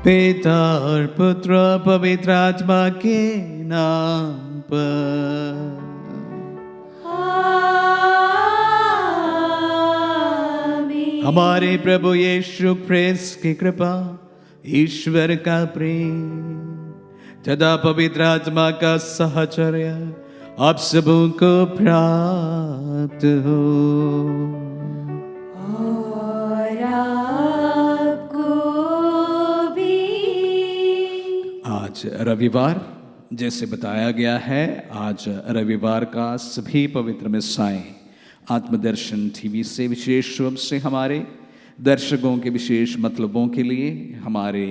पिता और पुत्र पवित्र आत्मा के नाम पर। आमीन। हमारे प्रभु यीशु ख्रिस्त की कृपा, ईश्वर का प्रेम तथा पवित्र आत्मा का सहचर्य आप सबों को प्राप्त हो। और आपको भी। आज रविवार जैसे बताया गया है, आज रविवार का सभी पवित्र मिस्साएं आत्मदर्शन टीवी से विशेष रूप से हमारे दर्शकों के विशेष मतलबों के लिए, हमारे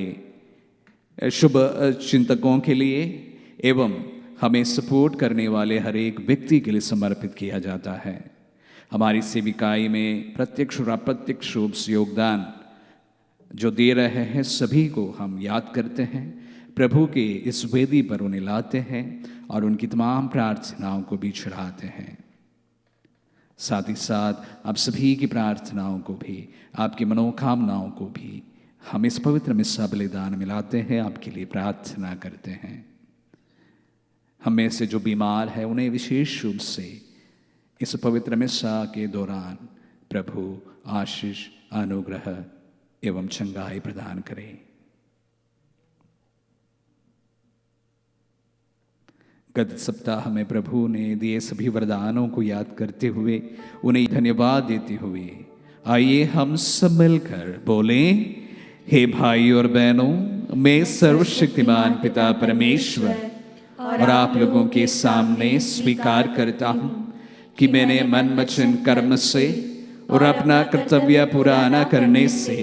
शुभ चिंतकों के लिए एवं हमें सपोर्ट करने वाले हर एक व्यक्ति के लिए समर्पित किया जाता है। हमारी सेविकाई में प्रत्यक्ष और अप्रत्यक्ष रूप से योगदान जो दे रहे हैं सभी को हम याद करते हैं, प्रभु के इस वेदी पर उन्हें लाते हैं और उनकी तमाम प्रार्थनाओं को भी चढ़ाते हैं। साथ ही साथ आप सभी की प्रार्थनाओं को भी, आपकी मनोकामनाओं को भी हम इस पवित्र मिस्सा बलिदान में लाते हैं, आपके लिए प्रार्थना करते हैं। हम में से जो बीमार है उन्हें विशेष रूप से इस पवित्र मिस्सा के दौरान प्रभु आशीष, अनुग्रह एवं चंगाई प्रदान करें। गत सप्ताह में प्रभु ने दिए सभी वरदानों को याद करते हुए, उन्हें धन्यवाद देते हुए आइए हम सब मिलकर बोलें, हे भाई और बहनों, मैं सर्वशक्तिमान पिता परमेश्वर और आप लोगों के सामने स्वीकार करता हूँ कि मैंने मन वचन कर्म से और अपना कर्तव्य पूरा न करने से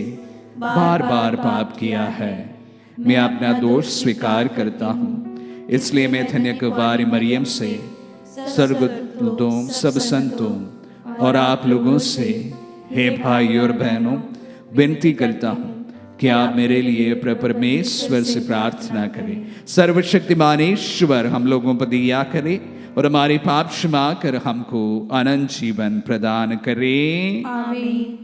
बार बार पाप किया है। मैं अपना दोष स्वीकार करता हूँ, इसलिए मैं धन्य कुंवारी मरियम से, स्वर्गदूतों, सब संतों और आप लोगों से, हे भाई और बहनों, विनती करता हूँ कि आप मेरे लिए परमेश्वर से प्रार्थना करें। सर्वशक्तिमान ईश्वर हम लोगों पर दया करे और हमारे पाप क्षमा कर हमको अनंत जीवन प्रदान करे। आमीन।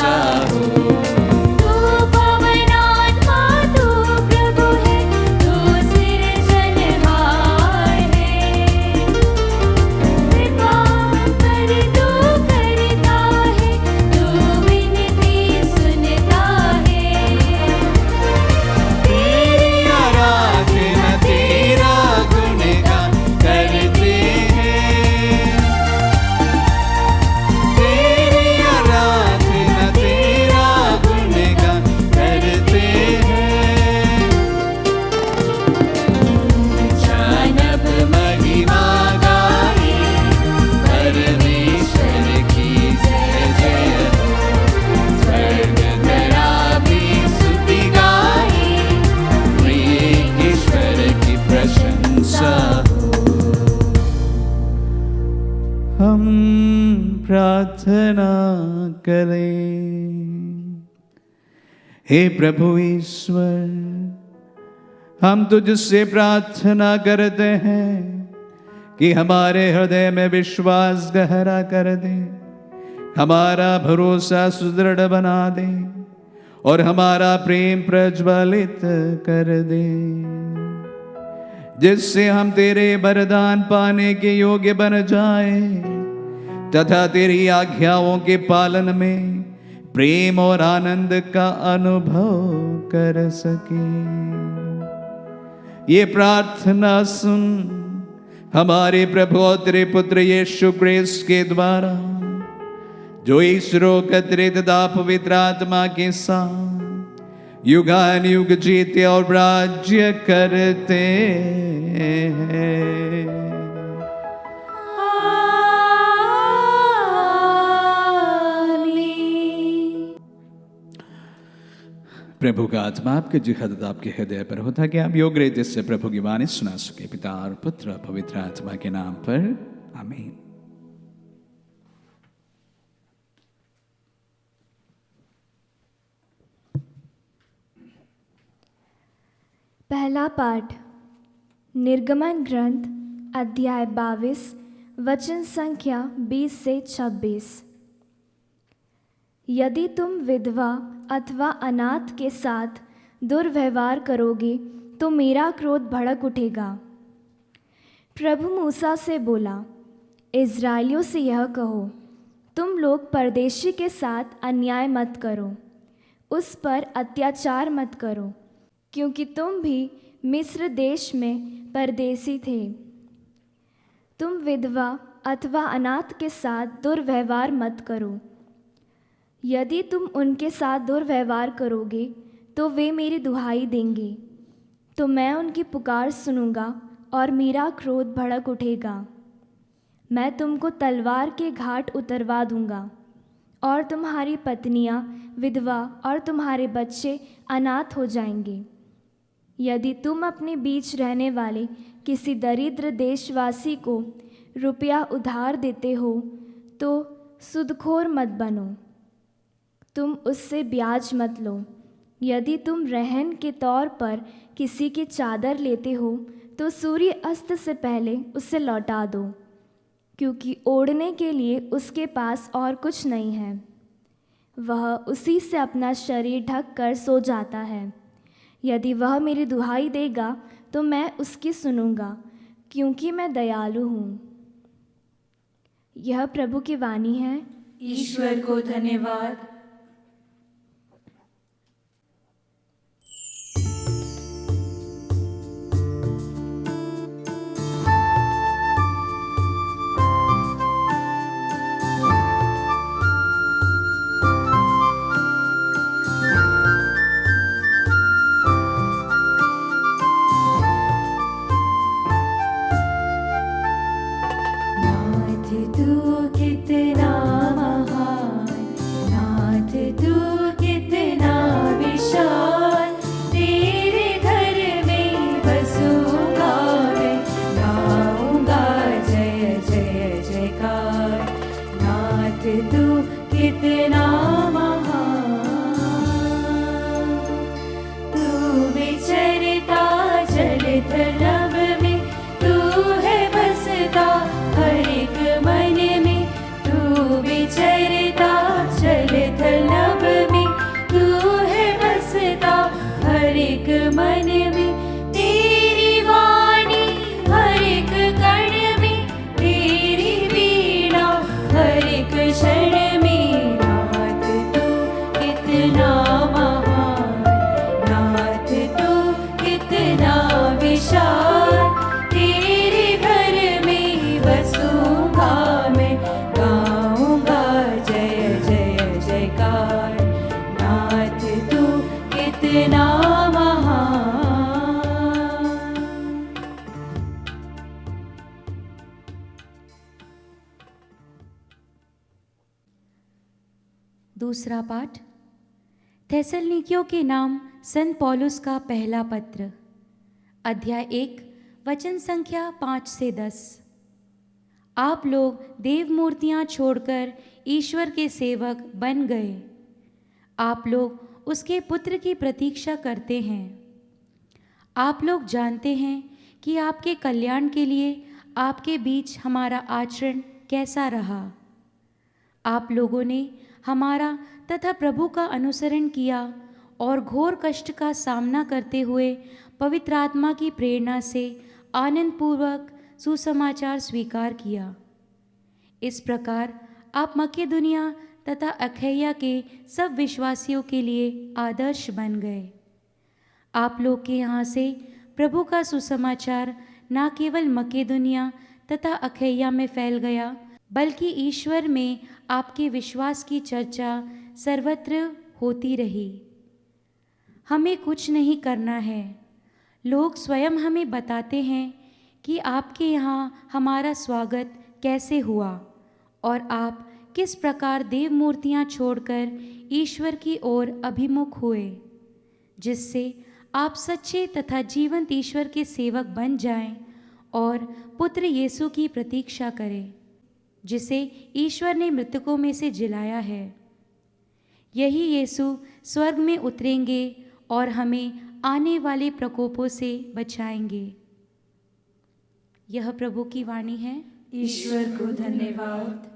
प्रशंसा हो। तू पवनात्मा तू प्रभु है, तू सृजनहार है। कृपा कर तू करता है, तू विनती सुनता है। तेरी आराधना तेरा गुणगान करते हैं। तेरी आराधना तेरा गुणगान करते हैं। जानब महिमा गाए, परमेश्वर की जय जय हो। स्वर्ग धरा भी स्तुति गाए, प्रिय ईश्वर की प्रशंसा हो। हम प्रार्थना करें। हे प्रभु ईश्वर, हम तुझसे प्रार्थना करते हैं कि हमारे हृदय में विश्वास गहरा कर दे, हमारा भरोसा सुदृढ़ बना दे और हमारा प्रेम प्रज्वलित कर दे, जिससे हम तेरे वरदान पाने के योग्य बन जाए तथा तेरी आज्ञाओं के पालन में प्रेम और आनंद का अनुभव कर सके। ये प्रार्थना सुन हमारे प्रभु और तेरे पुत्र यीशु क्रिस्त के द्वारा, जो ईश्वरों कत्रितदा पवित्र आत्मा के साथ युगान युग जीते और राज्य करते हैं। आमीन। प्रभु का आत्मा आपके जिहद आपके हृदय पर होता कि आप योग्य रीति से प्रभु की वाणी सुना सके। पिता और पुत्र और पवित्र आत्मा के नाम पर आमीन। पहला पाठ निर्गमन ग्रंथ अध्याय 22 वचन संख्या 20 से 26। यदि तुम विधवा अथवा अनाथ के साथ दुर्व्यवहार करोगे तो मेरा क्रोध भड़क उठेगा। प्रभु मूसा से बोला, इज़राइलियों से यह कहो, तुम लोग परदेशी के साथ अन्याय मत करो, उस पर अत्याचार मत करो, क्योंकि तुम भी मिस्र देश में परदेसी थे। तुम विधवा अथवा अनाथ के साथ दुर्व्यवहार मत करो। यदि तुम उनके साथ दुर्व्यवहार करोगे तो वे मेरी दुहाई देंगे, तो मैं उनकी पुकार सुनूंगा और मेरा क्रोध भड़क उठेगा। मैं तुमको तलवार के घाट उतरवा दूंगा और तुम्हारी पत्नियां विधवा और तुम्हारे बच्चे अनाथ हो जाएंगे। यदि तुम अपने बीच रहने वाले किसी दरिद्र देशवासी को रुपया उधार देते हो तो सुदखोर मत बनो, तुम उससे ब्याज मत लो। यदि तुम रहन के तौर पर किसी की चादर लेते हो तो सूर्य अस्त से पहले उसे लौटा दो, क्योंकि ओढ़ने के लिए उसके पास और कुछ नहीं है। वह उसी से अपना शरीर ढक कर सो जाता है। यदि वह मेरी दुहाई देगा तो मैं उसकी सुनूंगा, क्योंकि मैं दयालु हूँ। यह प्रभु की वाणी है। ईश्वर को धन्यवाद। नाथ तू कितना महान, नाथ पार, नाथ तू कितना महान। दूसरा पाठ थेसलनिकियों के नाम संत पौलुस का पहला पत्र, अध्याय 1 वचन संख्या 5 से 10। आप लोग देव मूर्तियाँ छोड़कर ईश्वर के सेवक बन गए। आप लोग उसके पुत्र की प्रतीक्षा करते हैं। आप लोग जानते हैं कि आपके कल्याण के लिए आपके बीच हमारा आचरण कैसा रहा। आप लोगों ने हमारा तथा प्रभु का अनुसरण किया और घोर कष्ट का सामना करते हुए पवित्र आत्मा की प्रेरणा से आनंदपूर्वक सुसमाचार स्वीकार किया। इस प्रकार आप मकेदुनिया तथा अखैया के सब विश्वासियों के लिए आदर्श बन गए। आप लोग के यहाँ से प्रभु का सुसमाचार न केवल मकेदुनिया तथा अखैया में फैल गया, बल्कि ईश्वर में आपके विश्वास की चर्चा सर्वत्र होती रही। हमें कुछ नहीं करना है। लोग स्वयं हमें बताते हैं कि आपके यहाँ हमारा स्वागत कैसे हुआ और आप किस प्रकार देव मूर्तियाँ छोड़कर ईश्वर की ओर अभिमुख हुए, जिससे आप सच्चे तथा जीवंत ईश्वर के सेवक बन जाएं और पुत्र यीशु की प्रतीक्षा करें, जिसे ईश्वर ने मृतकों में से जिलाया है। यही यीशु स्वर्ग में उतरेंगे और हमें आने वाले प्रकोपों से बचाएंगे। यह प्रभु की वाणी है। ईश्वर को धन्यवाद।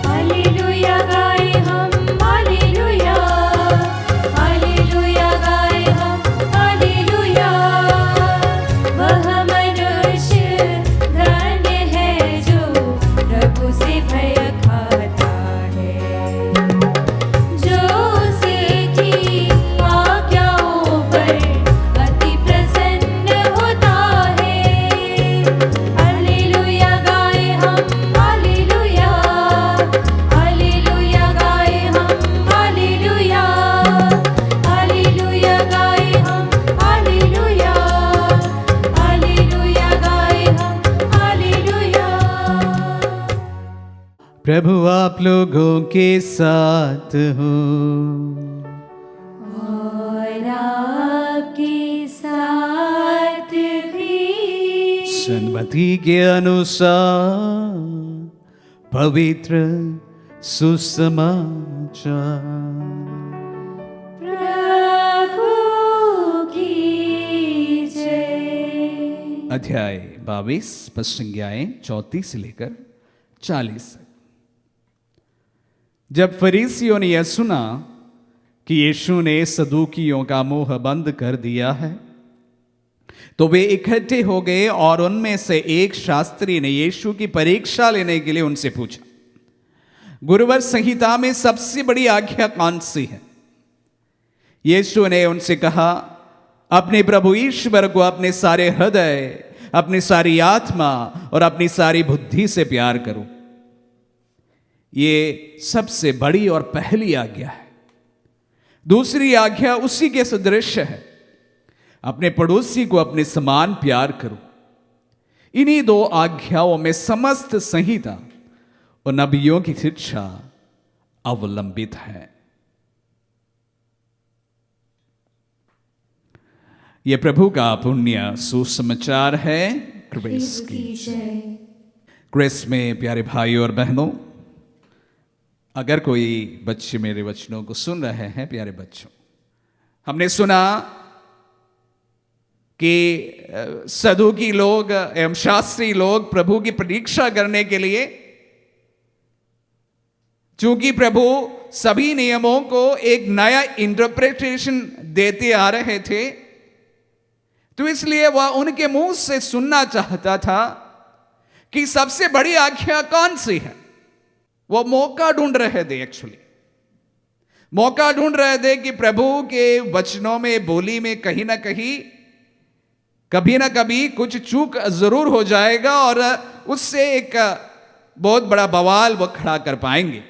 हालेलुया गाए हम, हालेलुया, हालेलुया गाए हम, हालेलुया। वह मनुष्य धन्य है जो प्रभु से भय खाता है, जो उसकी आज्ञाओं पर अति प्रसन्न होता है। हालेलुया गाए हम, हालेलुया, हालेलुया गाए हम, हालेलुया, हालेलुया गाए हम, हालेलुया, हालेलुया गाए हम, हालेलुया। प्रभु आप लोगों के साथ हो। और आपके साथ भी। सन्मति के अनुसार पवित्र सुसमाचार। प्रभु की जय। अध्याय 22 पद संज्ञाएं 34 से लेकर 40 तक। जब फरीसियों ने यह सुना कि यीशु ने सदूकियों का मुंह बंद कर दिया है, तो वे इकट्ठे हो गए और उनमें से एक शास्त्री ने यीशु की परीक्षा लेने के लिए उनसे पूछा, गुरुवर संहिता में सबसे बड़ी आज्ञा कौन सी है? यीशु ने उनसे कहा, अपने प्रभु ईश्वर को अपने सारे हृदय, अपनी सारी आत्मा और अपनी सारी बुद्धि से प्यार करो। ये सबसे बड़ी और पहली आज्ञा है। दूसरी आज्ञा उसी के सदृश है, अपने पड़ोसी को अपने समान प्यार करो। इन्हीं दो आज्ञाओं में समस्त संहिता और नबियों की शिक्षा अवलंबित है। यह प्रभु का पुण्य सुसमाचार है। क्रिस की जय। क्रिस में प्यारे भाइयों और बहनों, अगर कोई बच्चे मेरे वचनों को सुन रहे हैं, प्यारे बच्चों, हमने सुना कि सदूकी लोग एवं शास्त्री लोग प्रभु की प्रतीक्षा करने के लिए, चूंकि प्रभु सभी नियमों को एक नया इंटरप्रिटेशन देते आ रहे थे, तो इसलिए वह उनके मुंह से सुनना चाहता था कि सबसे बड़ी आज्ञा कौन सी है। वो मौका ढूंढ रहे थे। एक्चुअली मौका ढूंढ रहे थे कि प्रभु के वचनों में, बोली में कहीं ना कहीं, कभी ना कभी कुछ चूक जरूर हो जाएगा और उससे एक बहुत बड़ा बवाल वो खड़ा कर पाएंगे।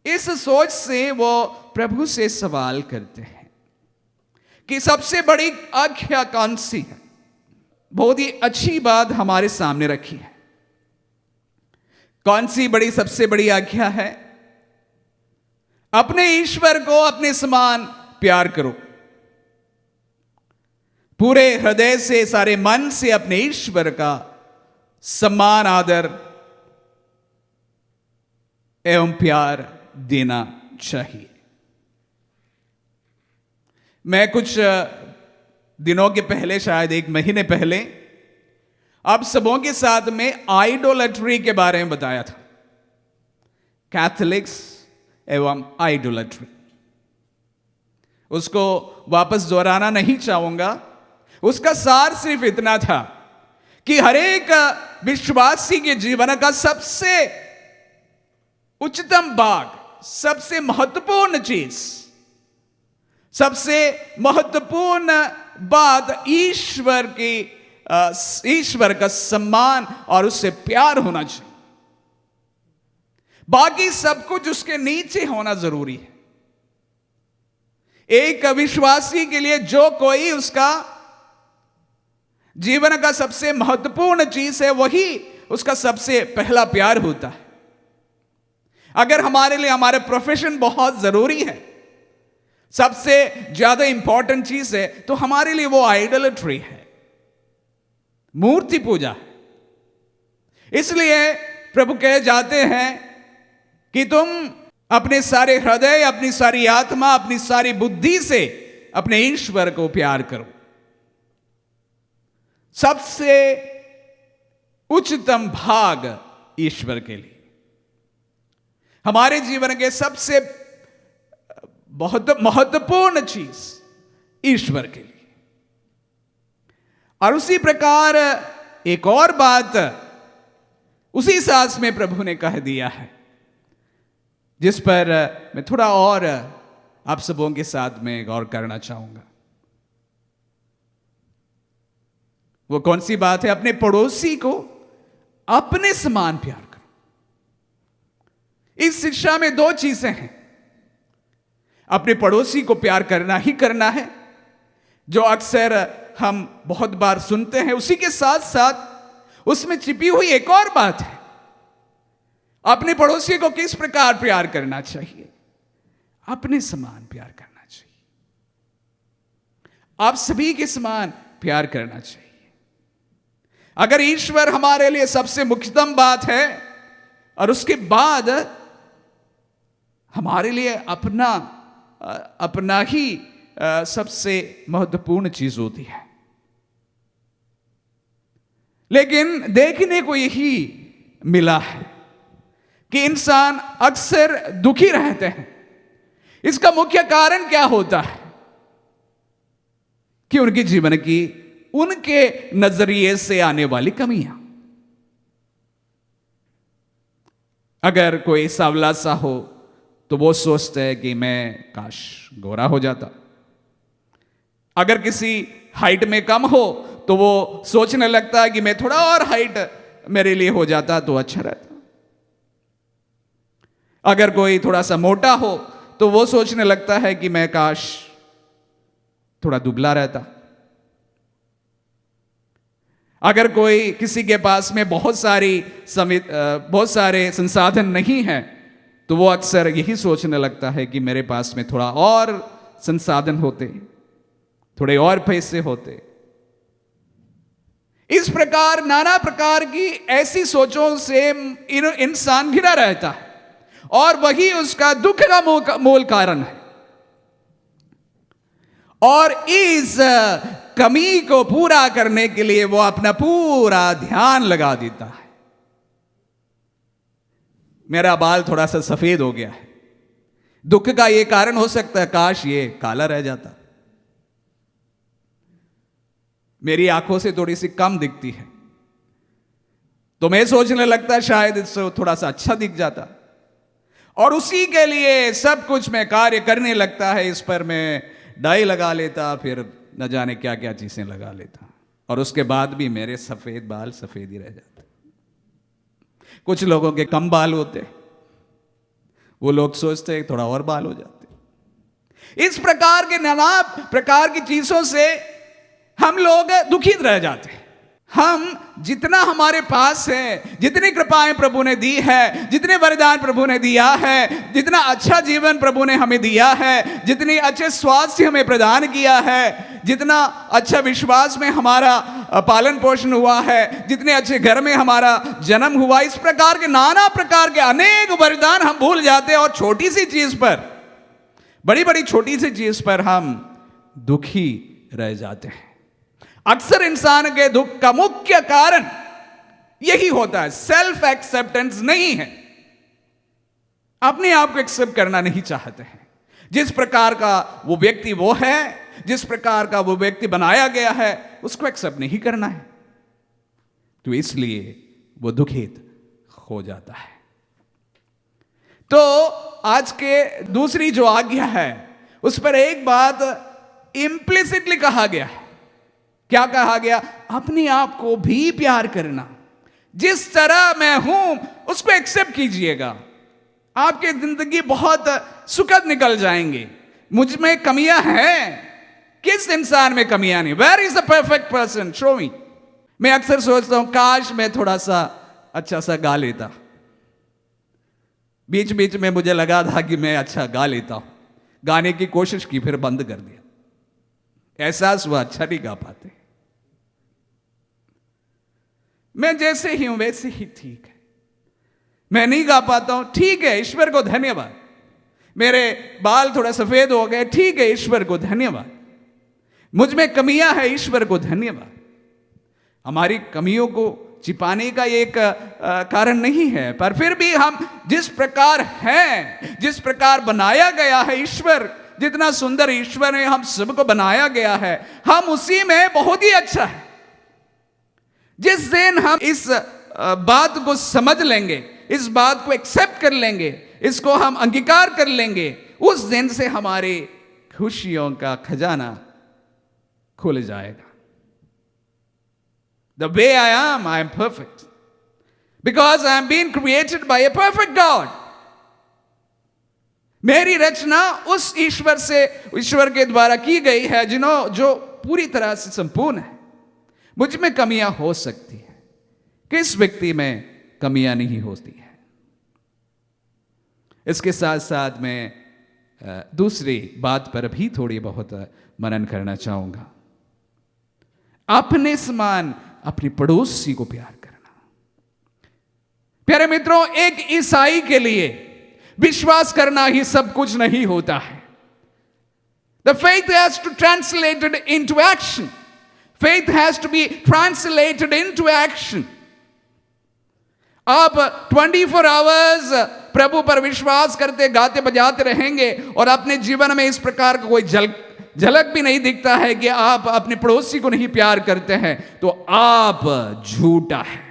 इस सोच से वो प्रभु से सवाल करते हैं कि सबसे बड़ी आज्ञा कौन सी है। बहुत ही अच्छी बात हमारे सामने रखी है। कौन सी सबसे बड़ी आज्ञा है? अपने ईश्वर को अपने समान प्यार करो। पूरे हृदय से, सारे मन से अपने ईश्वर का सम्मान, आदर एवं प्यार देना चाहिए। मैं कुछ दिनों के पहले, शायद 1 महीने पहले, आप सबों के साथ में आइडोलट्री के बारे में बताया था। कैथोलिक्स एवं आइडोलट्री, उसको वापस दोहराना नहीं चाहूंगा। उसका सार सिर्फ इतना था कि हर एक विश्वासी के जीवन का सबसे उच्चतम भाग, सबसे महत्वपूर्ण चीज, सबसे महत्वपूर्ण बात ईश्वर का सम्मान और उससे प्यार होना चाहिए। बाकी सब कुछ उसके नीचे होना जरूरी है। एक विश्वासी के लिए जो कोई उसका जीवन का सबसे महत्वपूर्ण चीज है, वही उसका सबसे पहला प्यार होता है। अगर हमारे लिए हमारे प्रोफेशन बहुत जरूरी है, सबसे ज्यादा इंपॉर्टेंट चीज है, तो हमारे लिए वो आइडोलट्री है, मूर्ति पूजा है। इसलिए प्रभु कह जाते हैं कि तुम अपने सारे हृदय, अपनी सारी आत्मा, अपनी सारी बुद्धि से अपने ईश्वर को प्यार करो। सबसे उच्चतम भाग ईश्वर के लिए, हमारे जीवन के सबसे बहुत महत्वपूर्ण चीज ईश्वर के लिए। और उसी प्रकार एक और बात उसी सांस में प्रभु ने कह दिया है, जिस पर मैं थोड़ा और आप सबों के साथ में गौर करना चाहूंगा। वो कौन सी बात है? अपने पड़ोसी को अपने समान प्यार करो। इस शिक्षा में 2 चीजें हैं। अपने पड़ोसी को प्यार करना ही करना है, जो अक्सर हम बहुत बार सुनते हैं। उसी के साथ साथ उसमें छिपी हुई एक और बात है, अपने पड़ोसी को किस प्रकार प्यार करना चाहिए? अपने समान प्यार करना चाहिए। आप सभी के समान प्यार करना चाहिए। अगर ईश्वर हमारे लिए सबसे मुख्यतम बात है, और उसके बाद हमारे लिए अपना ही सबसे महत्वपूर्ण चीज होती है। लेकिन देखने को यही मिला है कि इंसान अक्सर दुखी रहते हैं। इसका मुख्य कारण क्या होता है? कि उनके जीवन की, उनके नजरिए से आने वाली कमियां। अगर कोई सांवला सा हो तो वो सोचता है कि मैं काश गोरा हो जाता। अगर किसी हाइट में कम हो तो वो सोचने लगता है कि मैं थोड़ा और हाइट मेरे लिए हो जाता तो अच्छा रहता। अगर कोई थोड़ा सा मोटा हो तो वो सोचने लगता है कि मैं काश थोड़ा दुबला रहता। अगर कोई किसी के पास में बहुत सारे संसाधन नहीं है तो वो अक्सर यही सोचने लगता है कि मेरे पास में थोड़ा और संसाधन होते, थोड़े और पैसे होते। इस प्रकार नाना प्रकार की ऐसी सोचों से इंसान घिरा रहता है, और वही उसका दुख का मूल कारण है। और इस कमी को पूरा करने के लिए वो अपना पूरा ध्यान लगा देता है। मेरा बाल थोड़ा सा सफेद हो गया है, दुख का ये कारण हो सकता है, काश ये काला रह जाता। मेरी आंखों से थोड़ी सी कम दिखती है तो मैं सोचने लगता है शायद इससे थोड़ा सा अच्छा दिख जाता। और उसी के लिए सब कुछ मैं कार्य करने लगता है। इस पर मैं डाई लगा लेता, फिर न जाने क्या क्या चीजें लगा लेता, और उसके बाद भी मेरे सफेद बाल सफेद ही रह जाते। कुछ लोगों के कम बाल होते, वो लोग सोचते थोड़ा और बाल हो जाते। इस प्रकार के नाना प्रकार की चीजों से हम लोग दुखित रह जाते हैं। हम जितना हमारे पास है, जितनी कृपाएं प्रभु ने दी है, जितने वरदान प्रभु ने दिया है, जितना अच्छा जीवन प्रभु ने हमें दिया है, जितनी अच्छे स्वास्थ्य हमें प्रदान किया है, जितना अच्छा विश्वास में हमारा पालन पोषण हुआ है, जितने अच्छे घर में हमारा जन्म हुआ, इस प्रकार के नाना प्रकार के अनेक वरदान हम भूल जाते हैं और छोटी सी चीज पर, बड़ी बड़ी छोटी सी चीज पर हम दुखी रह जाते हैं। अक्सर इंसान के दुख का मुख्य कारण यही होता है, सेल्फ एक्सेप्टेंस नहीं है। अपने आप को एक्सेप्ट करना नहीं चाहते हैं। जिस प्रकार का वो व्यक्ति वो है, जिस प्रकार का वो व्यक्ति बनाया गया है, उसको एक्सेप्ट नहीं करना है, तो इसलिए वो दुखित हो जाता है। तो आज के दूसरी जो आज्ञा है उस पर एक बात इंप्लिसिटली कहा गया है। क्या कहा गया? अपने आप को भी प्यार करना, जिस तरह मैं हूं उसको एक्सेप्ट कीजिएगा। आपकी जिंदगी बहुत सुखद निकल जाएंगे। मुझ में कमियां हैं, किस इंसान में कमियां नहीं? Where is the perfect person, show me. मैं अक्सर सोचता हूं काश मैं थोड़ा सा अच्छा सा गा लेता। बीच बीच में मुझे लगा था कि मैं अच्छा गा लेता हूं, गाने की कोशिश की, फिर बंद कर दिया। एहसास हुआ अच्छा नहीं गा पाते। मैं जैसे ही हूं वैसे ही ठीक है। मैं नहीं गा पाता हूं, ठीक है, ईश्वर को धन्यवाद। मेरे बाल थोड़ा सफेद हो गए, ठीक है, ईश्वर को धन्यवाद। मुझ में कमियां हैं, ईश्वर को धन्यवाद। हमारी कमियों को छिपाने का एक कारण नहीं है, पर फिर भी हम जिस प्रकार हैं, जिस प्रकार बनाया गया है, ईश्वर जितना सुंदर ईश्वर ने हम सबको बनाया गया है, हम उसी में बहुत ही अच्छा है। जिस दिन हम इस बात को समझ लेंगे, इस बात को एक्सेप्ट कर लेंगे, इसको हम अंगीकार कर लेंगे, उस दिन से हमारी खुशियों का खजाना खुल जाएगा। The way I am perfect. Because I am being created by a perfect God. मेरी रचना उस ईश्वर से, ईश्वर के द्वारा की गई है जो पूरी तरह से संपूर्ण है। मुझ में कमियां हो सकती है, किस व्यक्ति में कमियां नहीं होती है। इसके साथ साथ मैं दूसरी बात पर भी थोड़ी बहुत मनन करना चाहूंगा। अपने समान अपने पड़ोसी को प्यार करना। प्यारे मित्रों, एक ईसाई के लिए विश्वास करना ही सब कुछ नहीं होता है। The faith has to translated into action. Faith has to be translated into action. आप 24 आवर्स प्रभु पर विश्वास करते गाते बजाते रहेंगे और अपने जीवन में इस प्रकार का कोई झलक भी नहीं दिखता है कि आप अपने पड़ोसी को नहीं प्यार करते हैं, तो आप झूठा है।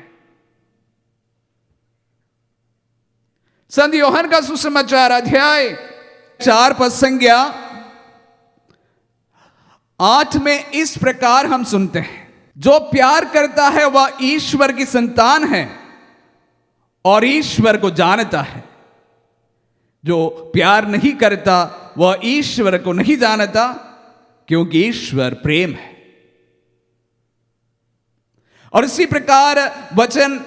संत यूहन्ना का सुसमाचार अध्याय 4 पद संज्ञा 8 में इस प्रकार हम सुनते हैं, जो प्यार करता है वह ईश्वर की संतान है और ईश्वर को जानता है। जो प्यार नहीं करता वह ईश्वर को नहीं जानता, क्योंकि ईश्वर प्रेम है। और इसी प्रकार वचन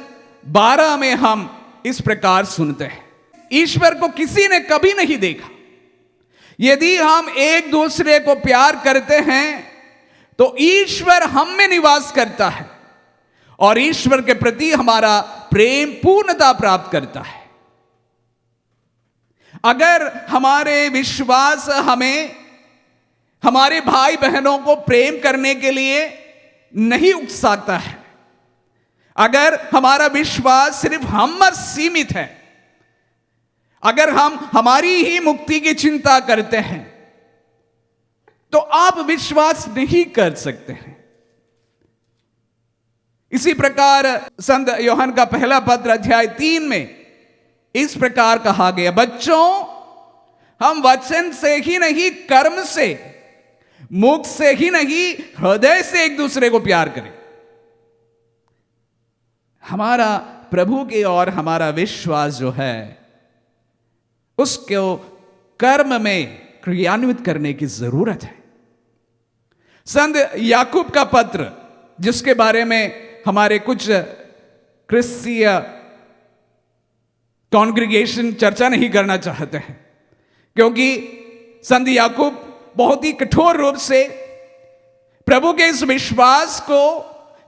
12 में हम इस प्रकार सुनते हैं, ईश्वर को किसी ने कभी नहीं देखा। यदि हम एक दूसरे को प्यार करते हैं तो ईश्वर हम में निवास करता है और ईश्वर के प्रति हमारा प्रेम पूर्णता प्राप्त करता है। अगर हमारे विश्वास हमें हमारे भाई बहनों को प्रेम करने के लिए नहीं उकसाता है, अगर हमारा विश्वास सिर्फ हम पर सीमित है, अगर हम हमारी ही मुक्ति की चिंता करते हैं, तो आप विश्वास नहीं कर सकते हैं। इसी प्रकार संत यूहन्ना का पहला पत्र अध्याय 3 में इस प्रकार कहा गया, बच्चों हम वचन से ही नहीं कर्म से, मुख से ही नहीं हृदय से एक दूसरे को प्यार करें। हमारा प्रभु की ओर हमारा विश्वास जो है उसको कर्म में क्रियान्वित करने की जरूरत है। संत याकूब का पत्र, जिसके बारे में हमारे कुछ क्रिस्तीय कॉन्ग्रीगेशन चर्चा नहीं करना चाहते हैं, क्योंकि संत याकूब बहुत ही कठोर रूप से प्रभु के इस विश्वास को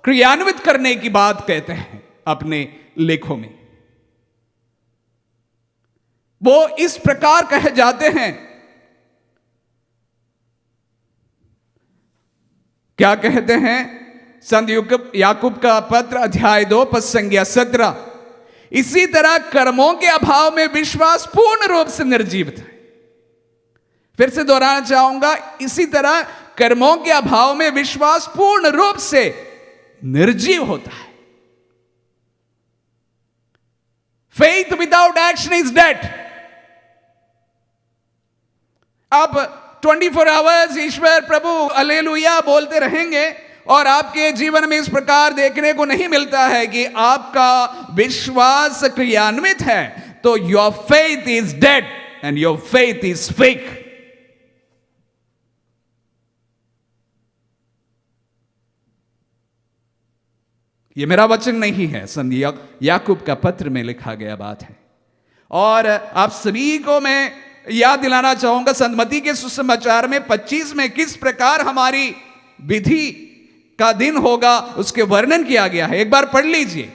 क्रियान्वित करने की बात कहते हैं अपने लेखों में। वो इस प्रकार कहे जाते हैं, क्या कहते हैं? संत याकूब का पत्र अध्याय 2 पद संज्ञा 17, इसी तरह कर्मों के अभाव में विश्वास पूर्ण रूप से निर्जीव है। फिर से दोहराना चाहूंगा, इसी तरह कर्मों के अभाव में विश्वास पूर्ण रूप से निर्जीव होता है। Faith without action is dead. आप 24 आवर्स ईश्वर प्रभु हालेलुया बोलते रहेंगे और आपके जीवन में इस प्रकार देखने को नहीं मिलता है कि आपका विश्वास क्रियान्वित है, तो your faith is dead and your faith is fake. यह मेरा वचन नहीं है, संत याकूब का पत्र में लिखा गया बात है। और आप सभी को मैं याद दिलाना चाहूंगा, संत मत्ती के सुसमाचार में 25 में किस प्रकार हमारी विधि का दिन होगा उसके वर्णन किया गया है। एक बार पढ़ लीजिए।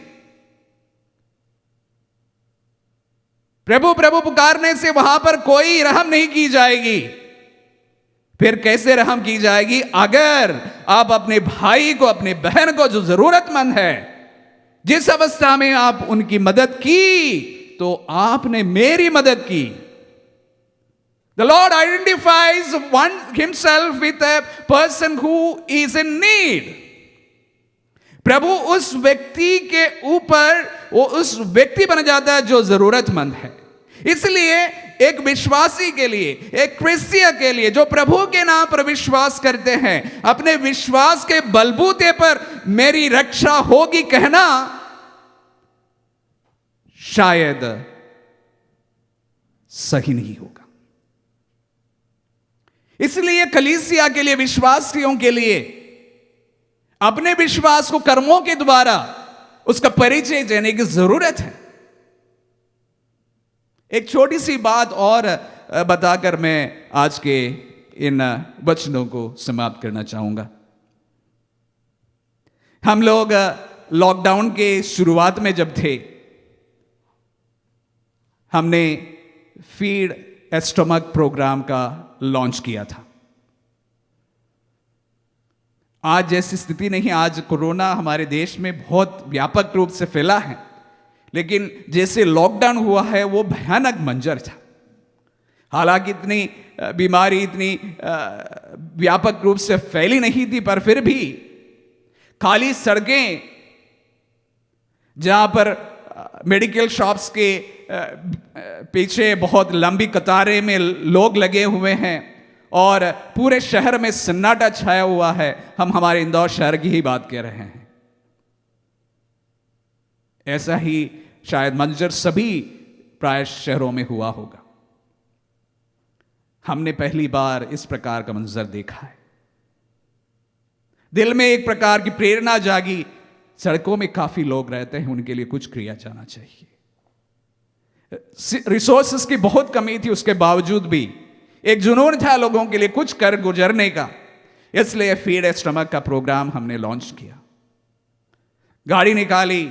प्रभु प्रभु पुकारने से वहां पर कोई रहम नहीं की जाएगी। फिर कैसे रहम की जाएगी? अगर आप अपने भाई को, अपने बहन को, जो जरूरतमंद है, जिस अवस्था में आप उनकी मदद की, तो आपने मेरी मदद की। The Lord identifies himself with a person who is in need. प्रभु उस व्यक्ति के ऊपर वो उस व्यक्ति बन जाता है जो जरूरतमंद है। इसलिए एक विश्वासी के लिए, एक क्रिस्तीय के लिए जो प्रभु के नाम पर विश्वास करते हैं, अपने विश्वास के बलबूते पर मेरी रक्षा होगी कहना शायद सही नहीं होगा। इसलिए कलीसिया के लिए, विश्वासियों के लिए अपने विश्वास को कर्मों के द्वारा उसका परिचय देने की जरूरत है। एक छोटी सी बात और बताकर मैं आज के इन वचनों को समाप्त करना चाहूंगा। हम लोग लॉकडाउन के शुरुआत में जब थे, हमने फीड ए स्टमक प्रोग्राम का लॉन्च किया था। आज जैसी स्थिति नहीं, आज कोरोना हमारे देश में बहुत व्यापक रूप से फैला है, लेकिन जैसे लॉकडाउन हुआ है वो भयानक मंजर था। हालांकि इतनी बीमारी इतनी व्यापक रूप से फैली नहीं थी, पर फिर भी खाली सड़कें, जहां पर मेडिकल शॉप्स के पीछे बहुत लंबी कतारें में लोग लगे हुए हैं और पूरे शहर में सन्नाटा छाया हुआ है। हम हमारे इंदौर शहर की ही बात कर रहे हैं। ऐसा ही शायद मंजर सभी प्राय शहरों में हुआ होगा। हमने पहली बार इस प्रकार का मंजर देखा है। दिल में एक प्रकार की प्रेरणा जागी, सड़कों में काफी लोग रहते हैं, उनके लिए कुछ किया जाना चाहिए। रिसोर्सेस की बहुत कमी थी, उसके बावजूद भी एक जुनून था लोगों के लिए कुछ कर गुजरने का। इसलिए फीड ए स्टमक का प्रोग्राम हमने लॉन्च किया। गाड़ी निकाली,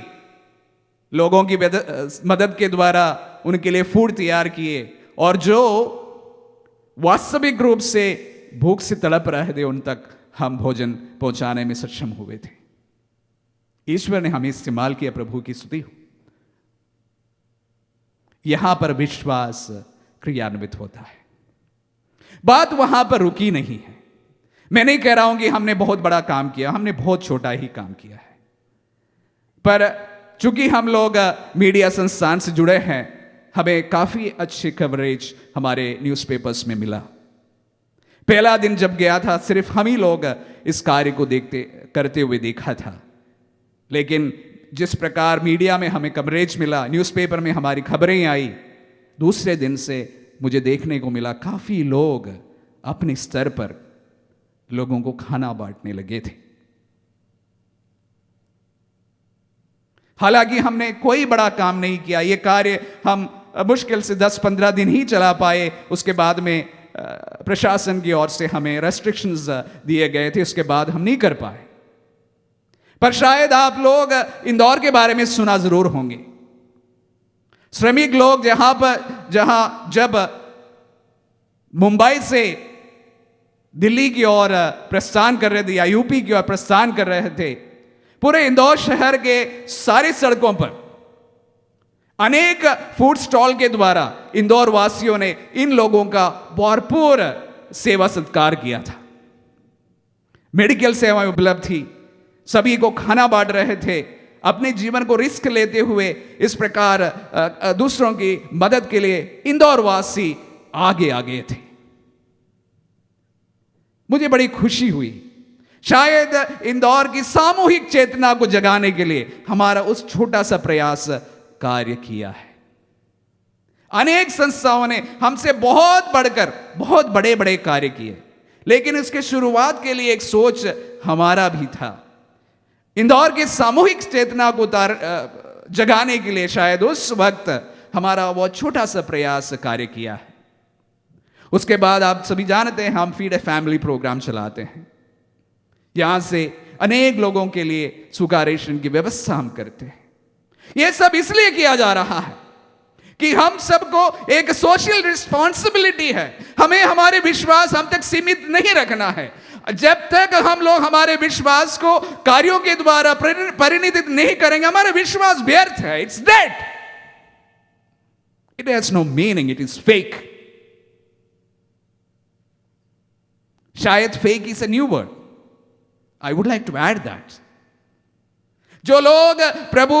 लोगों की मदद के द्वारा उनके लिए फूड तैयार किए, और जो वास्तविक रूप से भूख से तड़प रहे थे उन तक हम भोजन पहुंचाने में सक्षम हुए थे। ईश्वर ने हमें इस्तेमाल किया। प्रभु की स्तुति हो। यहां पर विश्वास क्रियान्वित होता है। बात वहां पर रुकी नहीं है। मैं नहीं कह रहा हूं कि हमने बहुत बड़ा काम किया, हमने बहुत छोटा ही काम किया है। पर चूंकि हम लोग मीडिया संस्थान से जुड़े हैं, हमें काफ़ी अच्छी कवरेज हमारे न्यूज़पेपर्स में मिला। पहला दिन जब गया था सिर्फ हम ही लोग इस कार्य को करते हुए देखा था, लेकिन जिस प्रकार मीडिया में हमें कवरेज मिला, न्यूज़पेपर में हमारी खबरें आई, दूसरे दिन से मुझे देखने को मिला काफ़ी लोग अपने स्तर पर लोगों को खाना बांटने लगे थे। हालांकि हमने कोई बड़ा काम नहीं किया, ये कार्य हम मुश्किल से 10-15 दिन ही चला पाए। उसके बाद में प्रशासन की ओर से हमें रेस्ट्रिक्शंस दिए गए थे, उसके बाद हम नहीं कर पाए। पर शायद आप लोग इंदौर के बारे में सुना जरूर होंगे। श्रमिक लोग जब मुंबई से दिल्ली की ओर प्रस्थान कर रहे थे या यूपी की ओर प्रस्थान कर रहे थे, पूरे इंदौर शहर के सारी सड़कों पर अनेक फूड स्टॉल के द्वारा इंदौर वासियों ने इन लोगों का भरपूर सेवा सत्कार किया था। मेडिकल सेवाएं उपलब्ध थी, सभी को खाना बांट रहे थे। अपने जीवन को रिस्क लेते हुए इस प्रकार दूसरों की मदद के लिए इंदौर वासी आगे आगे थे। मुझे बड़ी खुशी हुई। शायद इंदौर की सामूहिक चेतना को जगाने के लिए हमारा उस छोटा सा प्रयास कार्य किया है। अनेक संस्थाओं ने हमसे बहुत बढ़कर बहुत बड़े बड़े कार्य किए, लेकिन इसके शुरुआत के लिए एक सोच हमारा भी था। इंदौर की सामूहिक चेतना को जगाने के लिए शायद उस वक्त हमारा वो छोटा सा प्रयास कार्य किया है। उसके बाद आप सभी जानते हैं हम फीड ए फैमिली प्रोग्राम चलाते हैं। यहां से अनेक लोगों के लिए सूखा राशन की व्यवस्था हम करते हैं। यह सब इसलिए किया जा रहा है कि हम सबको एक सोशल रिस्पॉन्सिबिलिटी है। हमें हमारे विश्वास हम तक सीमित नहीं रखना है। जब तक हम लोग हमारे विश्वास को कार्यों के द्वारा परिणित नहीं करेंगे, हमारा विश्वास व्यर्थ है। It's dead, it has no meaning, it is fake. शायद fake is a new word, I would like to add that. जो लोग प्रभु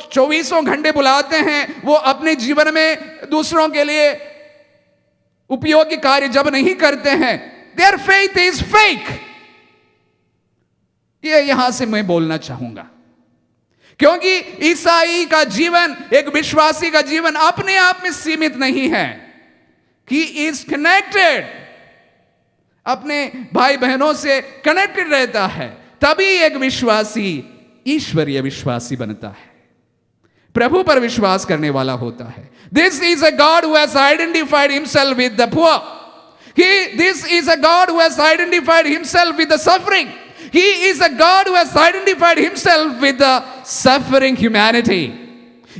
24 घंटे बुलाते हैं, वो अपने जीवन में दूसरों के लिए उपयोगी कार्य जब नहीं करते हैं, देयर फेथ इज फेक। ये यहां से मैं बोलना चाहूंगा, क्योंकि ईसाई का जीवन, एक विश्वासी का जीवन अपने आप में सीमित नहीं है। ही इज कनेक्टेड, अपने भाई बहनों से कनेक्टेड रहता है, तभी एक विश्वासी ईश्वरीय विश्वासी बनता है, प्रभु पर विश्वास करने वाला होता है। This is a God who has identified himself with the poor. This is a God who has identified himself with the suffering. He is a God who has identified himself with the suffering humanity.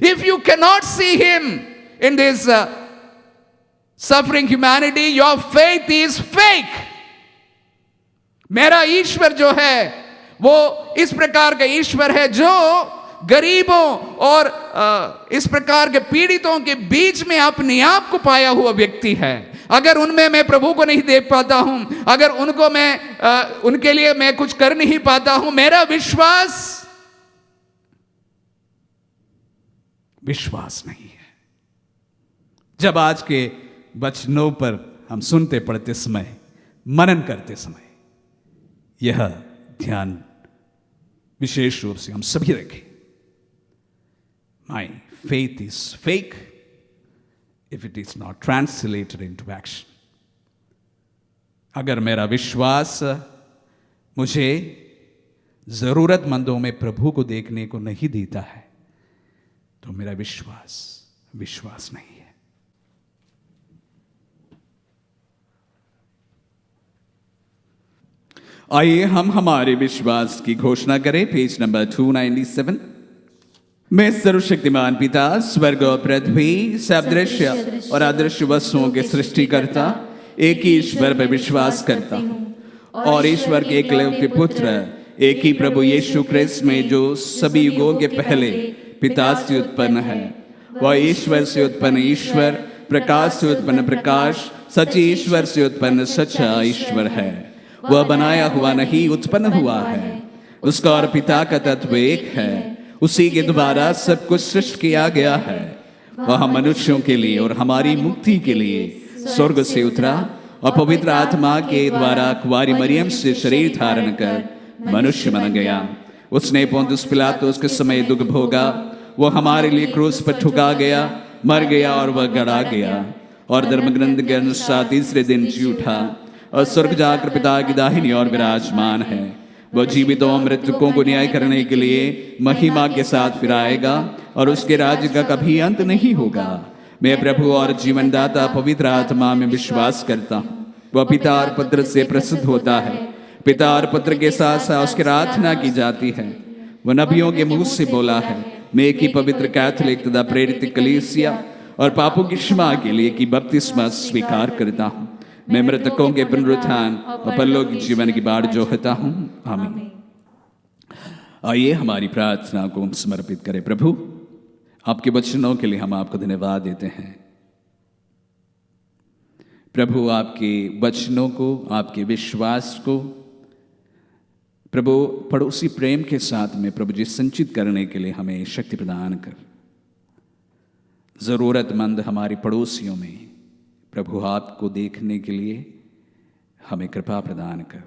If you cannot see him in this suffering humanity, your faith is fake. मेरा ईश्वर जो है वो इस प्रकार का ईश्वर है जो गरीबों और इस प्रकार के पीड़ितों के बीच में अपने आप को पाया हुआ व्यक्ति है। अगर उनमें मैं प्रभु को नहीं देख पाता हूं, अगर उनको मैं उनके लिए मैं कुछ कर नहीं पाता हूं, मेरा विश्वास नहीं है। जब आज के वचनों पर हम सुनते पढ़ते समय, मनन करते समय, यह ध्यान विशेष रूप से हम सभी रखें। My faith is fake if it is not translated into action. अगर मेरा विश्वास मुझे जरूरतमंदों में प्रभु को देखने को नहीं देता है, तो मेरा विश्वास नहीं है। आइए हम हमारे विश्वास की घोषणा करें। Page number 297। मैं सर्वशक्तिमान पिता, स्वर्ग और पृथ्वी, सब दृश्य और अदृश्य वस्तुओं के सृष्टिकर्ता एक ही ईश्वर पर विश्वास करता हूँ और ईश्वर के एकलौते पुत्र एक ही प्रभु यीशु क्रिस्त में, जो सभी युगों के पहले पिता से उत्पन्न है, वह ईश्वर से उत्पन्न ईश्वर, प्रकाश से उत्पन्न प्रकाश, सच्चे ईश्वर से उत्पन्न सच्चा ईश्वर है। वह बनाया हुआ नहीं, उत्पन्न हुआ है। उसका और पिता का तत्व एक है। उसी के द्वारा सब कुछ सृष्टि किया गया है। वह मनुष्यों के लिए और हमारी मुक्ति के लिए स्वर्ग से उतरा और पवित्र आत्मा के द्वारा कुंवारी मरियम से शरीर धारण कर मनुष्य बन गया। उसने पोंतुस पिलातुस के समय दुख भोगा, वो हमारे लिए क्रूस पर ठुका गया, मर गया और वह गड़ा गया और धर्मग्रंथ के अनुसार तीसरे दिन जी उठा और स्वर्ग जाकर पिता की दाहिनी ओर विराजमान है। वह जीवितों और मृतकों को न्याय करने के लिए महिमा के साथ फिर आएगा और उसके राज्य का कभी अंत नहीं होगा। मैं प्रभु और जीवनदाता पवित्र आत्मा में विश्वास करता हूँ। वह पिता और पुत्र से प्रसिद्ध होता है, पिता और पुत्र के साथ साथ उसकी प्रार्थना की जाती है। वह नबियों के मुंह से बोला है, मैं एक ही पवित्र कैथोलिक तथा प्रेरित कलीसिया और पापों की क्षमा के लिए की बपतिस्मा स्वीकार करता हूँ। मैं मृतकों के पुनरुत्थान और परलोक के जीवन की बाट जोहता हूँ। आमीन। आइए हमारी प्रार्थना को हम समर्पित करें। प्रभु, आपके वचनों के लिए हम आपको धन्यवाद देते हैं। प्रभु, आपके वचनों को, आपके विश्वास को प्रभु पड़ोसी प्रेम के साथ में प्रभु जी संचित करने के लिए हमें शक्ति प्रदान कर। ज़रूरतमंद हमारे पड़ोसियों में प्रभु आपको देखने के लिए हमें कृपा प्रदान कर।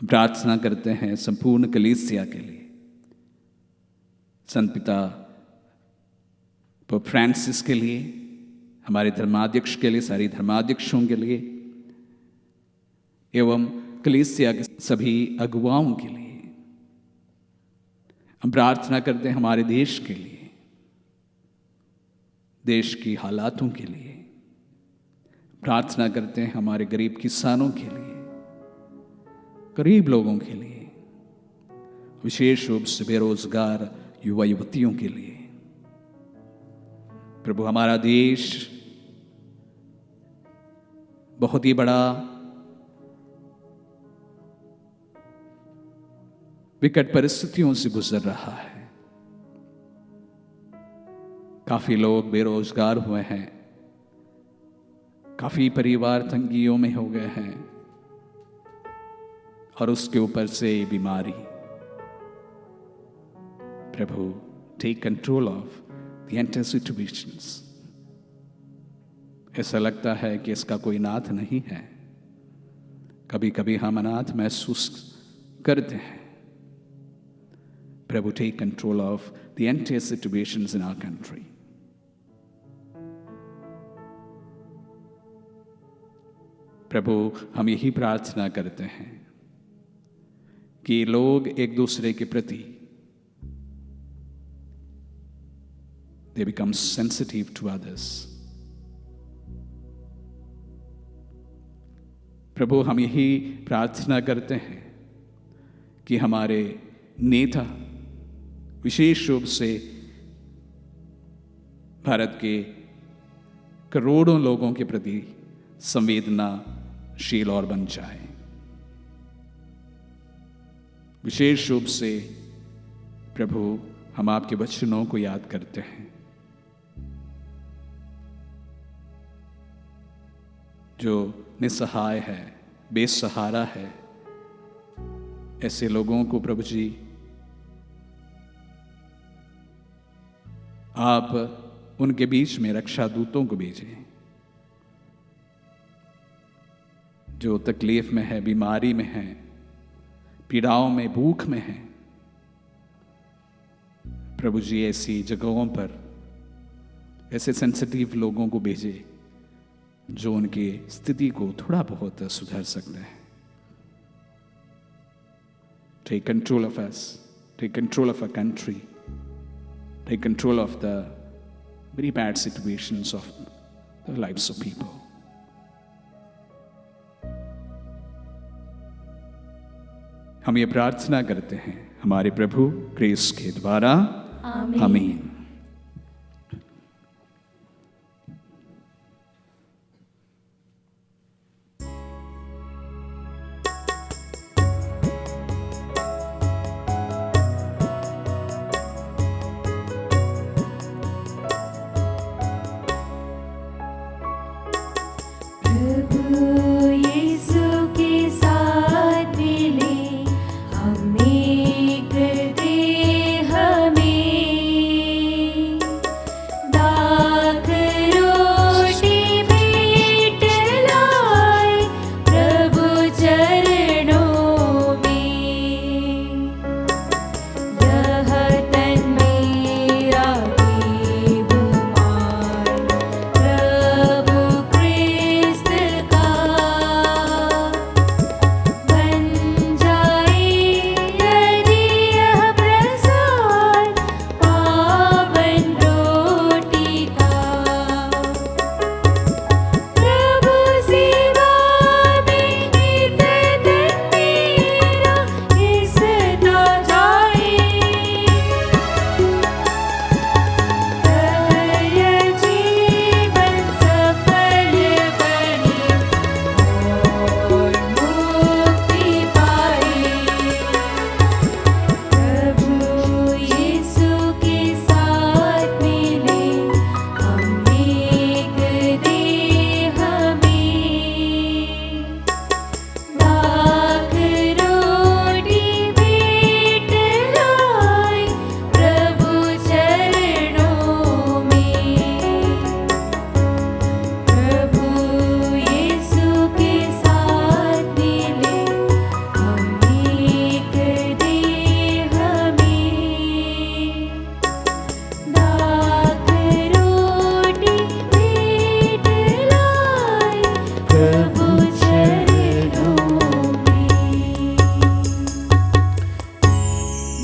प्रार्थना करते हैं संपूर्ण कलीसिया के लिए, संत पिता पोप फ्रांसिस के लिए, हमारे धर्माध्यक्ष के लिए, सारी धर्माध्यक्षों के लिए एवं कलीसिया के सभी अगुवाओं के लिए। हम प्रार्थना करते हैं हमारे देश के लिए, देश की हालातों के लिए। प्रार्थना करते हैं हमारे गरीब किसानों के लिए, गरीब लोगों के लिए, विशेष रूप से बेरोजगार युवा युवतियों के लिए। प्रभु, हमारा देश बहुत ही बड़ा विकट परिस्थितियों से गुजर रहा है। काफी लोग बेरोजगार हुए हैं, काफी परिवार तंगियों में हो गए हैं और उसके ऊपर से बीमारी। प्रभु, take control of the entire situations. ऐसा लगता है कि इसका कोई नाथ नहीं है। कभी कभी हम अनाथ महसूस करते हैं। प्रभु, take control of the entire situations in our country. प्रभु, हम यही प्रार्थना करते हैं कि लोग एक दूसरे के प्रति they become sensitive to others. प्रभु, हम यही प्रार्थना करते हैं कि हमारे नेता विशेष रूप से भारत के करोड़ों लोगों के प्रति संवेदनाशील और बन जाए। विशेष रूप से प्रभु, हम आपके वचनों को याद करते हैं जो निसहाय है, बेसहारा है। ऐसे लोगों को प्रभु जी आप उनके बीच में रक्षा दूतों को भेजें, जो तकलीफ में है, बीमारी में है, पीड़ाओं में, भूख में है। प्रभु जी ऐसी जगहों पर ऐसे सेंसिटिव लोगों को भेजे जो उनकी स्थिति को थोड़ा बहुत सुधार सकते हैं। Take control of us, take control of a country, take control of the very bad situations of the lives of people. हम ये प्रार्थना करते हैं हमारे प्रभु क्रिस के द्वारा। आमीन। हमें कर दे हमें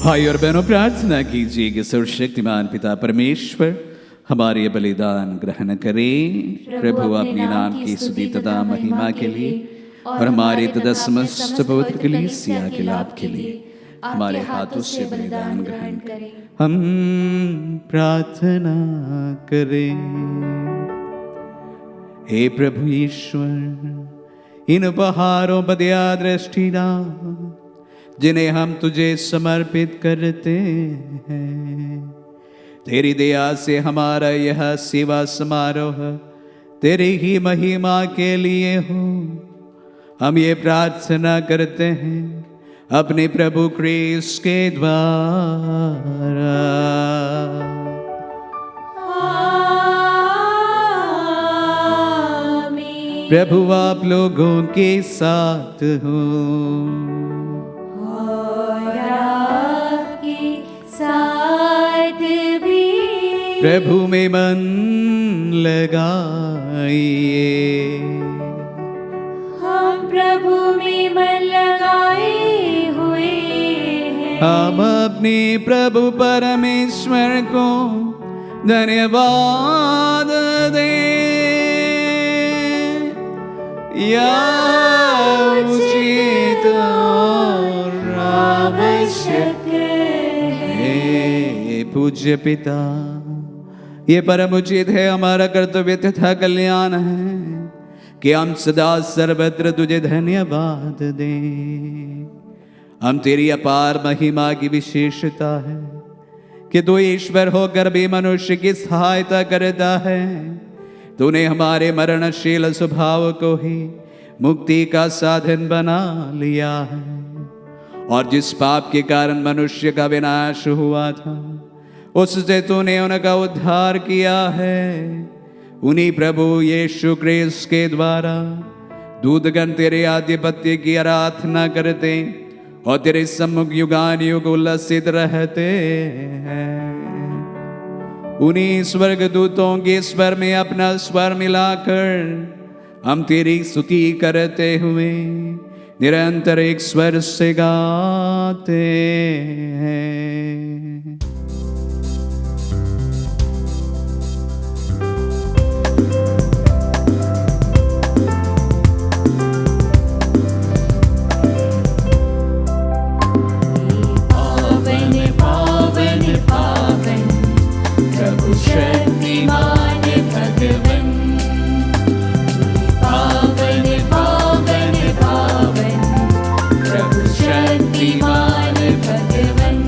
भाई और बहनों, प्रार्थना कीजिए कि सर्वशक्तिमान पिता परमेश्वर हमारे ये बलिदान ग्रहण करें। प्रभु अपने नाम की स्तुति तथा महिमा के लिए और हमारे तथा समस्त पवित्र कलीसिया के लाभ के लिए हमारे हाथों से बलिदान ग्रहण करें। हम प्रार्थना करें। हे प्रभु ईश्वर, इन उपहारों पर दया दृष्टि डाल जिन्हें हम तुझे समर्पित करते हैं। तेरी दया से हमारा यह सेवा समारोह तेरी ही महिमा के लिए हो। हम ये प्रार्थना करते हैं अपने प्रभु क्रिस्त के द्वारा। आमीन। प्रभु आप लोगों के साथ हो और आपके साथ भी। प्रभु में मन लगाइए। हम प्रभु में मन लगाए हुए हैं। हम अपने प्रभु परमेश्वर को धन्यवाद दें। यह उचित और आवश्यक है। पूज्य पिता, ये परम उचित है, हमारा कर्तव्य तथा कल्याण है कि हम सदा सर्वत्र तुझे धन्यवाद दें। हम तेरी अपार महिमा की विशेषता है कि तू ईश्वर होकर भी मनुष्य की सहायता करता है। तूने हमारे मरणशील स्वभाव को ही मुक्ति का साधन बना लिया है, और जिस पाप के कारण मनुष्य का विनाश हुआ था उससे तूने उनका उद्धार किया है। उन्हीं प्रभु यीशु क्रिस्त के द्वारा दूतगण तेरे आधिपत्य की आराधना करते और तेरे सम्मुख युगानुयुग उल्लसित रहते हैं। उन्हीं स्वर्गदूतों के स्वर में अपना स्वर मिलाकर हम तेरी स्तुति करते हुए निरंतर एक स्वर से गाते हैं। शक्तिमान भगवन, पावन पावन पावन, प्रभु शक्तिमान भगवन।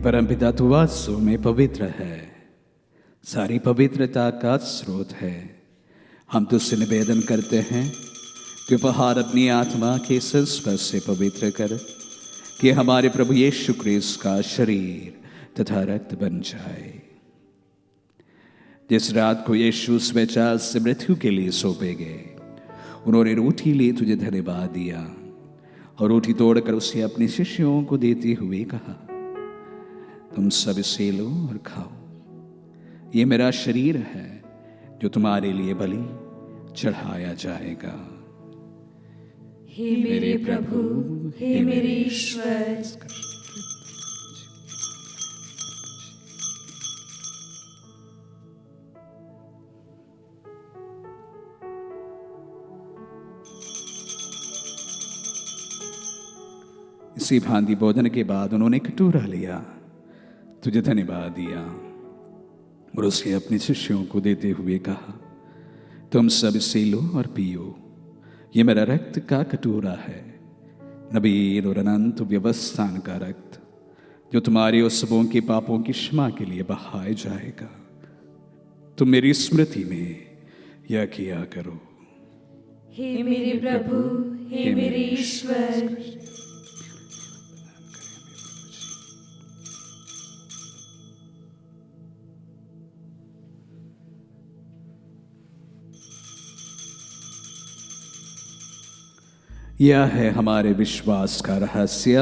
परमपिता तू वास्तव में पवित्र है, सारी पवित्रता का स्रोत है। हम तुझसे निवेदन करते हैं कि उपहार अपनी आत्मा के संस्पर्श से पवित्र कर, कि हमारे प्रभु यीशु क्रिस्त का शरीर तथा रक्त बन जाए। जिस रात को यीशु स्वेच्छा से मृत्यु के लिए सौंपे गए, उन्होंने रोटी ली, तुझे धन्यवाद दिया और रोटी तोड़कर उसे अपने शिष्यों को देते हुए कहा, तुम सब इसे लो और खाओ, ये मेरा शरीर है जो तुम्हारे लिए बलि चढ़ाया जाएगा। हे मेरे प्रभु, हे मेरे ईश्वर, इसी भांति भोजन के बाद उन्होंने कटोरा लिया, तुझे धन्यवाद दिया और उसे अपने शिष्यों को देते हुए कहा, तुम सब इसे लो और पियो, ये मेरा रक्त का कटोरा है, नवीन और अनंत व्यवस्थान का रक्त, जो तुम्हारे और सबों के पापों की क्षमा के लिए बहाया जाएगा। तुम मेरी स्मृति में यह किया करो। हे मेरे प्रभु, हे मेरे ईश्वर, यह है हमारे विश्वास का रहस्य।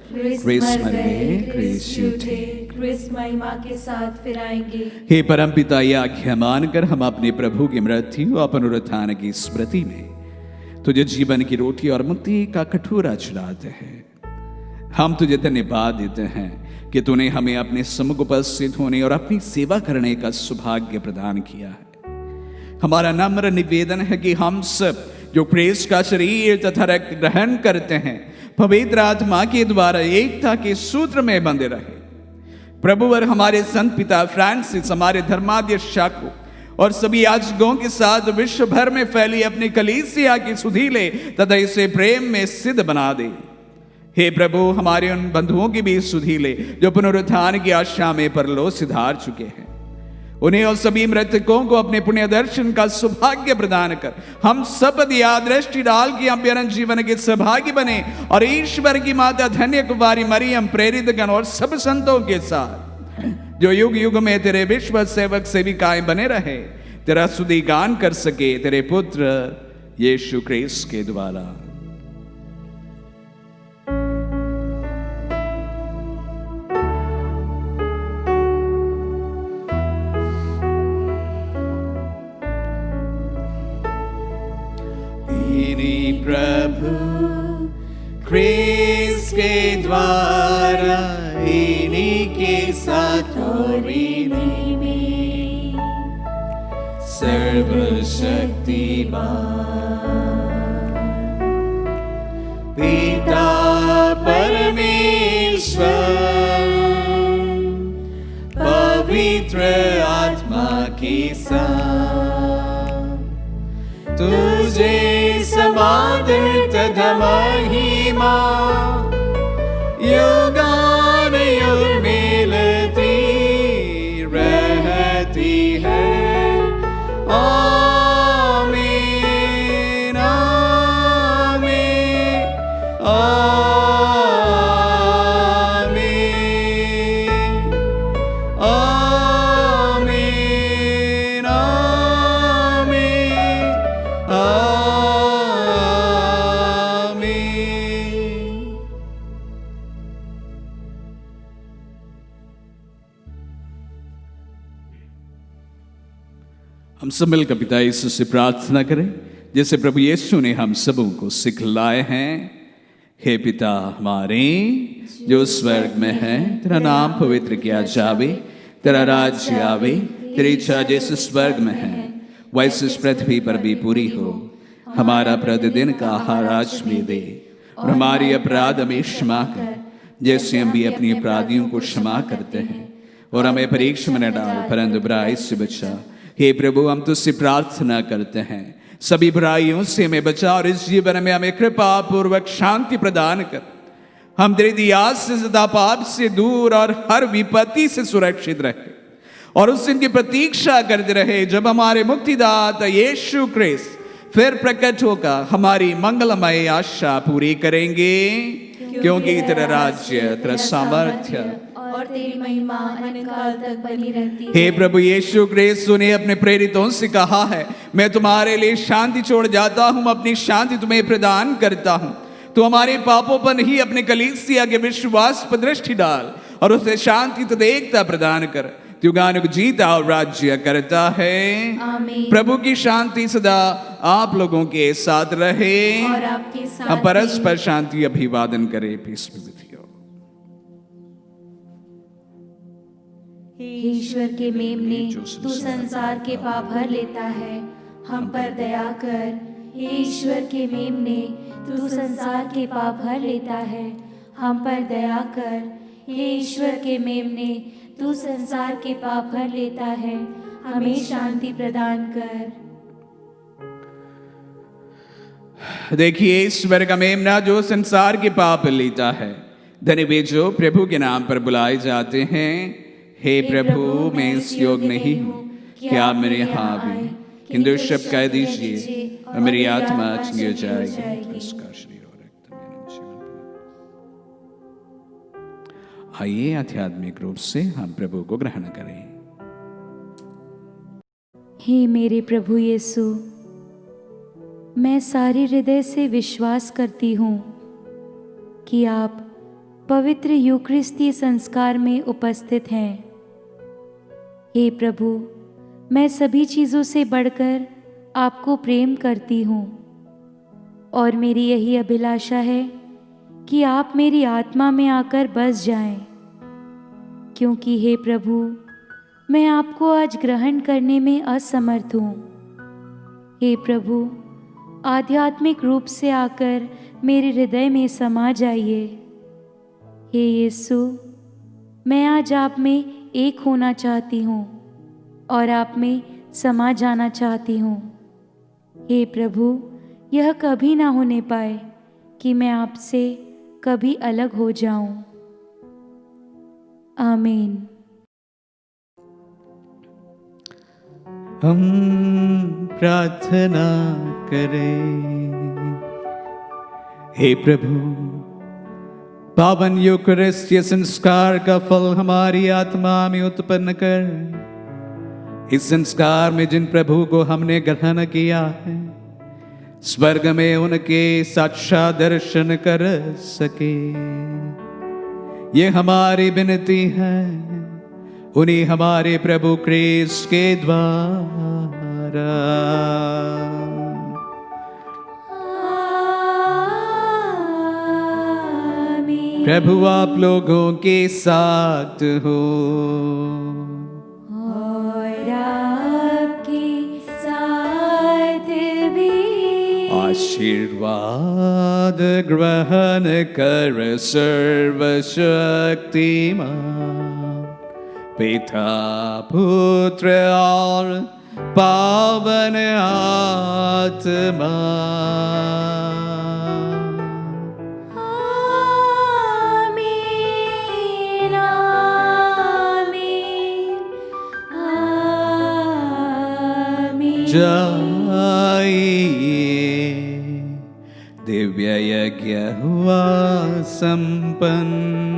क्रिस्त मर गए, क्रिस्त उठे, क्रिस्त महिमा के साथ फिर आएंगे। हे परमपिता, यह आज्ञा मानकर हम अपने प्रभु की मृत्यु और पुनरुत्थान की स्मृति में तुझे जीवन की रोटी और मुक्ति का कटोरा चढ़ाते हैं। हम तुझे धन्यवाद देते हैं कि तूने हमें अपने सम्मुख उपस्थित होने और अपनी सेवा करने का सौभाग्य प्रदान किया है। हमारा नम्र निवेदन है कि हम सब जो क्रिस्त का शरीर तथा रक्त ग्रहण करते हैं, पवित्र आत्मा के द्वारा एकता के सूत्र में बंधे रहे। प्रभु और हमारे संत पिता फ्रांसिस, हमारे धर्माध्यक्ष शाखो और सभी याजकों के साथ विश्व भर में फैली अपनी कलीसिया की सुधि ले तथा इसे प्रेम में सिद्ध बना दे। हे प्रभु, हमारे उन बंधुओं की भी सुधि ले जो पुनरुत्थान की आशा में परलोक सिधार चुके हैं। उन्हें और सभी मृतकों को अपने पुण्य दर्शन का सौभाग्य प्रदान कर हम सब यह दृष्टि डाल के हम अनंत जीवन के सहभागी बने और ईश्वर की माता धन्य कुमारी मरियम, प्रेरित गण और सब संतों के साथ जो युग युग में तेरे विश्व सेवक सेविकाएं बने रहे, तेरा स्तुति गान कर सके तेरे पुत्र यीशु क्रिस्त के द्वारा। प्रभु क्रिस्त के द्वारा, इन्हीं के साथ और इन्हीं में सर्वशक्तिमान पिता परमेश्वर पवित्र आत्मा के साथ तुझे समादर तथा महिमा युगानुयुग मिलती रहती है। आमीन, आमीन, आमीन, आमीन, आमीन, आमीन। हम सब मिलकर पिता यीशु से प्रार्थना करें जैसे प्रभु यीशु ने हम सबों को सिखलाए हैं। हे पिता हमारे जो स्वर्ग में है, तेरा नाम पवित्र किया जावे, तेरा राज्य आवे, तेरी इच्छा जैसे स्वर्ग में है वैसे इस पृथ्वी पर भी पूरी हो। हमारा प्रतिदिन का आहार आज में दे और हमारी अपराध हमें क्षमा कर जैसे हम भी अपनी अपराधियों को क्षमा करते हैं, और हमें परीक्षा में न डाल परंतु बुराई से बचा। हे प्रभु, हम तुझसे प्रार्थना करते हैं सभी बुराइयों से हमें बचा और इस जीवन में हमें कृपा पूर्वक शांति प्रदान कर। हम तेरी दया से सदा पाप से दूर और हर विपत्ति से सुरक्षित रहे और उस दिन की प्रतीक्षा करते रहे जब हमारे मुक्तिदाता यीशु क्रिस्त फिर प्रकट होकर हमारी मंगलमय आशा पूरी करेंगे, क्योंकि तेरा राज्य, तेरा सामर्थ्य और तेरी महिमा अनंतकाल तक बनी रहती है। हे प्रभु यीशु क्रिस्त ने अपने प्रेरितों से कहा है, मैं तुम्हारे लिए शांति छोड़ जाता हूँ, अपनी शांति तुम्हें प्रदान करता हूँ। तो हमारे पापों पर नहीं अपने कलीसिया के विश्वास पर दृष्टि डाल और उसे शांति तथा एकता प्रदान कर। युगानुग जीता और राज्य करता है। आमीन। प्रभु की शांति सदा आप लोगों के साथ रहे और आपके साथ हम परस्पर शांति अभिवादन करें। Peace with you. हे ईश्वर के मेमने, तू संसार के पाप भर लेता है, हम पर दया कर। हे ईश्वर के मेमने, तू संसार के पाप भर लेता है, हम पर दया कर। हे ईश्वर के मेमने, तू संसार के पाप भर लेता है, हमें शांति प्रदान कर। देखिए ईश्वर का मेमना जो संसार के पाप लेता है। धन्य वे जो प्रभु के नाम पर बुलाए जाते हैं। हे प्रभु, मैं इस योग नहीं हूँ कि आप मेरे यहाँ आए, किंतु शब्द कह दीजिए और मेरी आत्मा अच्छी हो जाएगी। उसका शरीर और रक्त मेरा जीवन। आइए आध्यात्मिक रूप से हम प्रभु को ग्रहण करें। हे मेरे प्रभु यीशु, मैं सारे हृदय से विश्वास करती हूँ कि आप पवित्र यूकरिस्ती संस्कार में उपस्थित हैं। हे प्रभु, मैं सभी चीज़ों से बढ़कर आपको प्रेम करती हूँ और मेरी यही अभिलाषा है कि आप मेरी आत्मा में आकर बस जाएं, क्योंकि हे प्रभु, मैं आपको आज ग्रहण करने में असमर्थ हूँ। हे प्रभु, आध्यात्मिक रूप से आकर मेरे हृदय में समा जाइए। हे यीशु, मैं आज आप में एक होना चाहती हूँ और आप में समा जाना चाहती हूँ। हे प्रभु, यह कभी ना होने पाए कि मैं आपसे कभी अलग हो जाऊं। आमीन। हम प्रार्थना करें। हे प्रभु, पावन यूकरिस्तीय संस्कार का फल हमारी आत्मा में उत्पन्न कर। इस संस्कार में जिन प्रभु को हमने ग्रहण किया है, स्वर्ग में उनके साक्षात दर्शन कर सके, ये हमारी विनती है उन्हीं हमारे प्रभु क्रिस्त के द्वारा। प्रभु आप लोगों के साथ हो और आपके साथ भी। आशीर्वाद ग्रहण कर सर्वशक्तिमान पिता, पुत्र और पावन आत्मा। जाइए, दिव्य यज्ञ हुआ संपन्न।